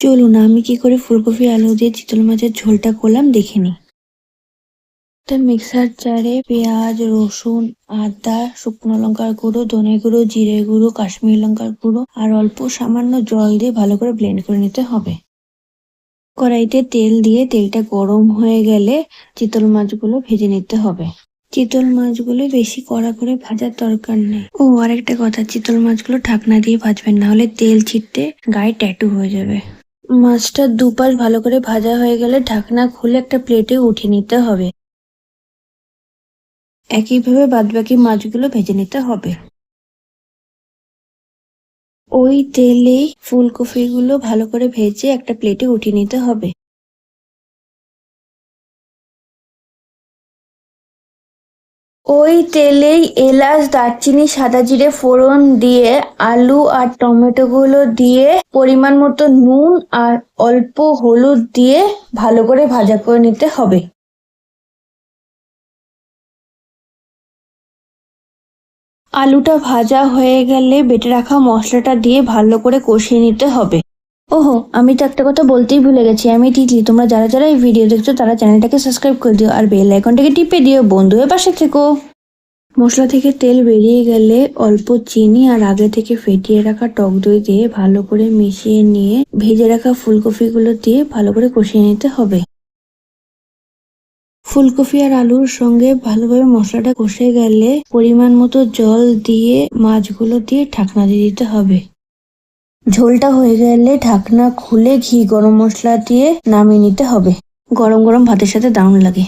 চলুন আমি কি করে ফুলকপি আলু দিয়ে চিতল মাছের ঝোলটা করলাম দেখে নিই। একটা মিক্সার জারে পেঁয়াজ, রসুন, আদা, শুকনো লঙ্কার গুঁড়ো, ধনে গুঁড়ো, জিরে গুঁড়ো, কাশ্মীরি লঙ্কার গুঁড়ো আর অল্প সামান্য জল দিয়ে ভালো করে ব্লেন্ড করে নিতে হবে। কড়াইতে তেল দিয়ে তেলটা গরম হয়ে গেলে চিতল মাছগুলো ভেজে নিতে হবে। চিতল মাছগুলো বেশি কড়া করে ভাজার দরকার নেই। ও আরেকটা কথা, চিতল মাছগুলো ঢাকনা দিয়ে ভাজবেন, না হলে তেল ছিটতে গায়ে ট্যাটু হয়ে যাবে। মাছটা দুপাশ ভালো করে ভাজা হয়ে গেলে ঢাকনা খুলে একটা প্লেটে উঠিয়ে নিতে হবে। একইভাবে বাদবাকি মাছগুলো ভেজে নিতে হবে। ওই তেলেই ফুলকপিগুলো ভালো করে ভেজে একটা প্লেটে উঠিয়ে নিতে হবে। ওই তেলেই এলাচ, দারচিনি, সাদা জিরে ফোড়ন দিয়ে আলু আর টমেটো গুলো দিয়ে পরিমাণ মতো নুন আর অল্প হলুদ দিয়ে ভালো করে ভাজা করে নিতে হবে। আলুটা ভাজা হয়ে গেলে বেটে রাখা মশলাটা দিয়ে ভালো করে কষিয়ে নিতে হবে। ওহো, আমি তো একটা কথা বলতেই ভুলে গেছি, আমি তিতলি। তোমরা যারা যারা এই ভিডিও দেখছো তারা চ্যানেলটাকে সাবস্ক্রাইব করে দিও আর বেল আইকনটাকে টিপে দিও। বন্ধু হয়ে পাশে থেকো। মশলা থেকে তেল বেরিয়ে গেলে অল্প চিনি আর আগে থেকে ফেটিয়ে রাখা টক দই দিয়ে ভালো করে মিশিয়ে নিয়ে ভেজে রাখা ফুলকপিগুলো দিয়ে ভালো করে কষিয়ে নিতে হবে। ফুলকপি আর আলুর সঙ্গে ভালোভাবে মশলাটা কষে গেলে পরিমাণ মতো জল দিয়ে মাছগুলো দিয়ে ঢাকনা দিয়ে দিতে হবে। ঝোলটা হয়ে গেলে ঢাকনা খুলে ঘি গরম মশলা দিয়ে নামিয়ে নিতে হবে। গরম গরম ভাতের সাথে দারুণ লাগে।